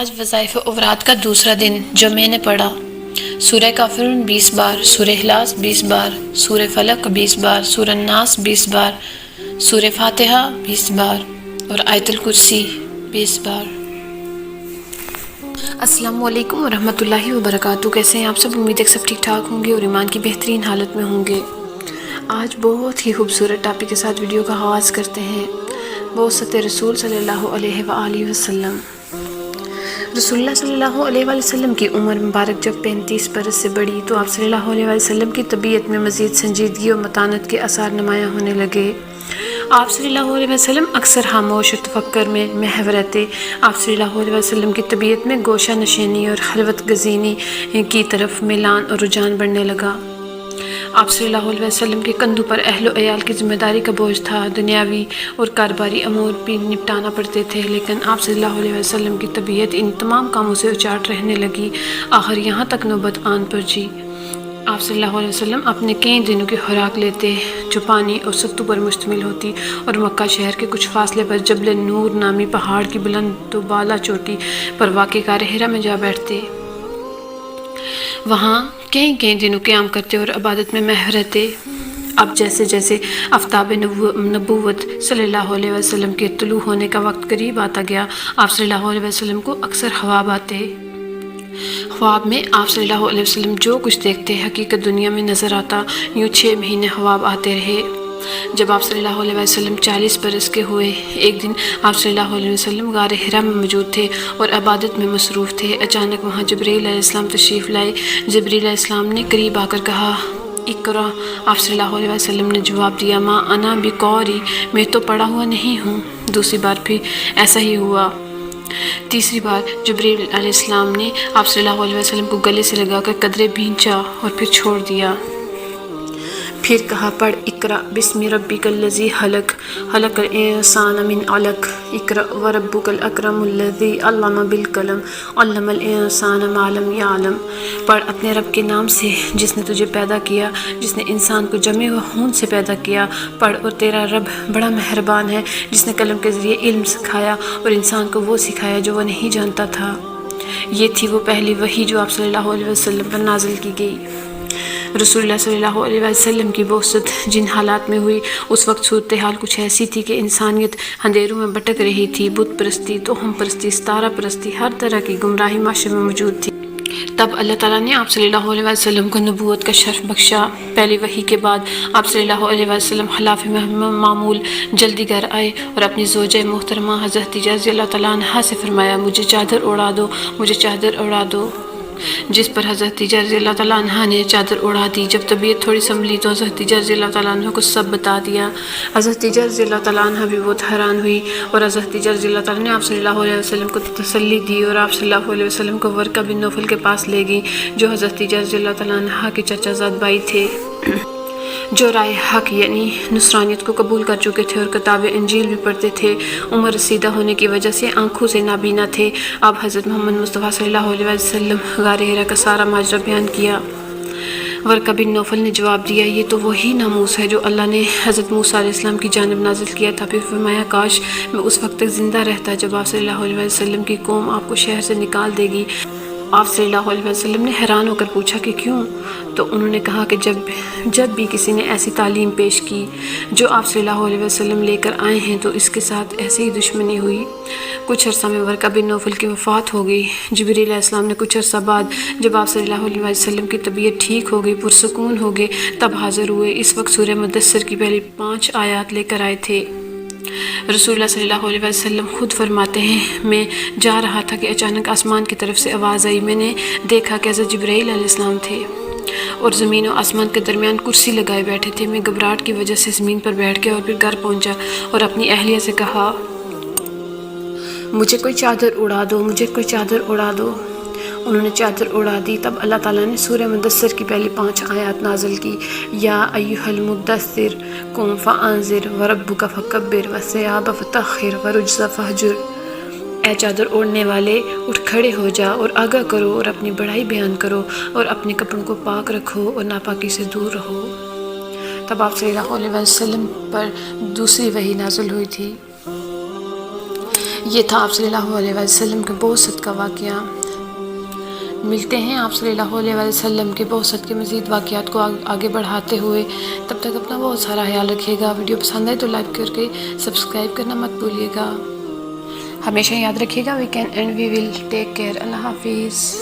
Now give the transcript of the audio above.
آج وظائف اوراد کا دوسرا دن جو میں نے پڑھا سورہ کافرون 20 بار، سورہ اخلاص 20 بار، سورہ فلق 20 بار، سورہ الناس 20 بار، سورہ فاتحہ 20 بار اور آیت الکرسی 20 بار۔ السلام علیکم ورحمۃ اللہ وبرکاتہ۔ کیسے ہیں آپ سب؟ امید ہے سب ٹھیک ٹھاک ہوں گے اور ایمان کی بہترین حالت میں ہوں گے۔ آج بہت ہی خوبصورت ٹاپک کے ساتھ ویڈیو کا آغاز کرتے ہیں۔ بعثت رسول صلی اللہ علیہ وآلہ وسلم۔ رسول اللہ صلی اللہ علیہ وآلہ وسلم کی عمر مبارک جب 35 برس سے بڑھی تو آپ صلی اللہ علیہ وآلہ وسلم کی طبیعت میں مزید سنجیدگی اور متانت کے آثار نمایاں ہونے لگے۔ آپ صلی اللہ علیہ وسلم اکثر خاموش اور تفکر میں محو رہتے۔ آپ صلی اللہ علیہ وسلم کی طبیعت میں گوشہ نشینی اور خلوت گزینی کی طرف میلان اور رجحان بڑھنے لگا۔ آپ صلی اللہ علیہ وسلم کے کندھوں پر اہل و عیال کی ذمہ داری کا بوجھ تھا۔ دنیاوی اور کاروباری امور بھی نپٹانا پڑتے تھے، لیکن آپ صلی اللہ علیہ وسلم کی طبیعت ان تمام کاموں سے اچاٹ رہنے لگی۔ آخر یہاں تک نوبت آن پہنچی۔ آپ صلی اللہ علیہ وسلم اپنے کئی دنوں کی خوراک لیتے جو پانی اور ستو پر مشتمل ہوتی اور مکہ شہر کے کچھ فاصلے پر جبل نور نامی پہاڑ کی بلند و بالا چوٹی پر واقع غار حرا میں جا بیٹھتے۔ وہاں کئی دنوں قیام کرتے اور عبادت میں محو رہتے۔ اب جیسے جیسے آفتاب نبوت صلی اللہ علیہ وسلم کے طلوع ہونے کا وقت قریب آتا گیا، آپ صلی اللہ علیہ وسلم کو اکثر خواب آتے۔ خواب میں آپ صلی اللہ علیہ وسلم جو کچھ دیکھتے حقیقت دنیا میں نظر آتا۔ یوں 6 مہینے خواب آتے رہے۔ جب آپ صلی اللہ علیہ وسلم 40 برس کے ہوئے، ایک دن آپ صلی اللہ علیہ وسلم غار حرا میں موجود تھے اور عبادت میں مصروف تھے۔ اچانک وہاں جبرائیل علیہ السلام تشریف لائے۔ جبرائیل علیہ السلام نے قریب آ کر کہا، اقرا۔ آپ صلی اللہ علیہ وسلم نے جواب دیا، ما انا بقاری، میں تو پڑھا ہوا نہیں ہوں۔ دوسری بار پھر ایسا ہی ہوا۔ تیسری بار جبرائیل علیہ السلام نے آپ صلی اللہ علیہ وسلم کو گلے سے لگا کر قدرے بھینچا اور پھر چھوڑ دیا۔ پھر کہا، پڑھ، اقرا بسم ربک الذی خلق، خلق الانسان من علق، اقرا وربک الاکرم الذی علم بالقلم، علم الانسان ما لم یعلم۔ پڑھ اپنے رب کے نام سے جس نے تجھے پیدا کیا، جس نے انسان کو جمے و خون سے پیدا کیا۔ پڑھ، اور تیرا رب بڑا مہربان ہے جس نے قلم کے ذریعے علم سکھایا اور انسان کو وہ سکھایا جو وہ نہیں جانتا تھا۔ یہ تھی وہ پہلی وحی جو آپ صلی اللہ علیہ وسلم پر نازل کی گئی۔ رسول اللہ صلی اللہ علیہ وسلم کی بعثت جن حالات میں ہوئی، اس وقت صورتحال کچھ ایسی تھی کہ انسانیت اندھیروں میں بھٹک رہی تھی۔ بت پرستی، توہم پرستی، ستارہ پرستی، ہر طرح کی گمراہی معاشرے میں موجود تھی۔ تب اللہ تعالیٰ نے آپ صلی اللہ علیہ وسلم کو نبوت کا شرف بخشا۔ پہلی وحی کے بعد آپ صلی اللہ علیہ وسلم خلاف معمول جلدی گھر آئے اور اپنی زوجہ محترمہ حضرت خدیجہ رضی اللہ تعالیٰ عنہا سے فرمایا، مجھے چادر اڑا دو، مجھے چادر اڑا دو۔ جس پر حضرت خدیجہ رضی اللہ تعالیٰ عنہا نے چادر اڑا دی۔ جب طبیعت تھوڑی سنبھلی تو حضرت خدیجہ رضی اللہ تعالیٰ عنہ کو سب بتا دیا۔ حضرت خدیجہ رضی اللہ تعالیٰ عنہ بھی بہت حیران ہوئی اور حضرت خدیجہ رضی اللہ تعالیٰ نے آپ صلی اللہ علیہ وسلم کو تسلی دی اور آپ صلی اللہ علیہ وسلم کو ورقہ بن نوفل کے پاس لے گئی، جو حضرت خدیجہ رضی اللہ تعالیٰ عنہ کے چچا زاد بھائی تھے، جو رائے حق یعنی نصرانیت کو قبول کر چکے تھے اور کتاب انجیل بھی پڑھتے تھے۔ عمر رسیدہ ہونے کی وجہ سے آنکھوں سے نابینا تھے۔ اب حضرت محمد مصطفیٰ صلی اللہ علیہ وسلم غار حرا کا سارا ماجرا بیان کیا۔ ورقہ بن نوفل نے جواب دیا، یہ تو وہی ناموس ہے جو اللہ نے حضرت موسیٰ علیہ السلام کی جانب نازل کیا تھا۔ پھر فرمایا، کاش میں اس وقت تک زندہ رہتا جب آپ صلی اللہ علیہ وسلم کی قوم آپ کو شہر سے نکال دے گی۔ آپ صلی اللہ علیہ وسلم نے حیران ہو کر پوچھا کہ کیوں؟ تو انہوں نے کہا کہ جب بھی کسی نے ایسی تعلیم پیش کی جو آپ صلی اللہ علیہ وسلم لے کر آئے ہیں تو اس کے ساتھ ایسے ہی دشمنی ہوئی۔ کچھ عرصہ میں ورقہ بن نوفل کی وفات ہو گئی۔ جبرائیل علیہ السلام نے کچھ عرصہ بعد جب آپ صلی اللہ علیہ وسلم کی طبیعت ٹھیک ہو گئی، پرسکون ہو گئے، تب حاضر ہوئے۔ اس وقت سورہ مدثر کی پہلی 5 آیات لے کر آئے تھے۔ رسول اللہ صلی اللہ علیہ وسلم خود فرماتے ہیں، میں جا رہا تھا کہ اچانک آسمان کی طرف سے آواز آئی۔ میں نے دیکھا کہ حضرت جبرائیل علیہ السلام تھے اور زمین و آسمان کے درمیان کرسی لگائے بیٹھے تھے۔ میں گھبراہٹ کی وجہ سے زمین پر بیٹھ گیا اور پھر گھر پہنچا اور اپنی اہلیہ سے کہا، مجھے کوئی چادر اڑا دو، مجھے کوئی چادر اڑا دو۔ انہوں نے چادر اڑا دی۔ تب اللہ تعالیٰ نے سورہ مدثر کی پہلی 5 آیات نازل کی، یا ایھا المدثر قم فانذر وربک فکبر وثیابک فطہر والرجز فہجر۔ اے چادر اوڑھنے والے، اٹھ کھڑے ہو جا اور آگاہ کرو اور اپنی بڑائی بیان کرو اور اپنے کپڑوں کو پاک رکھو اور ناپاکی سے دور رہو۔ تب آپ صلی اللہ علیہ وسلم پر دوسری وحی نازل ہوئی تھی۔ یہ تھا آپ صلی اللہ علیہ وسلم کے بعثت کا واقعہ۔ ملتے ہیں آپ صلی اللہ علیہ وسلم کے بعثت کے مزید واقعات کو آگے بڑھاتے ہوئے۔ تب تک اپنا بہت سارا خیال رکھیے گا۔ ویڈیو پسند ہے تو لائک کر کے سبسکرائب کرنا مت بھولیے گا۔ ہمیشہ یاد رکھیے گا، we can and we will take care. اللہ حافظ۔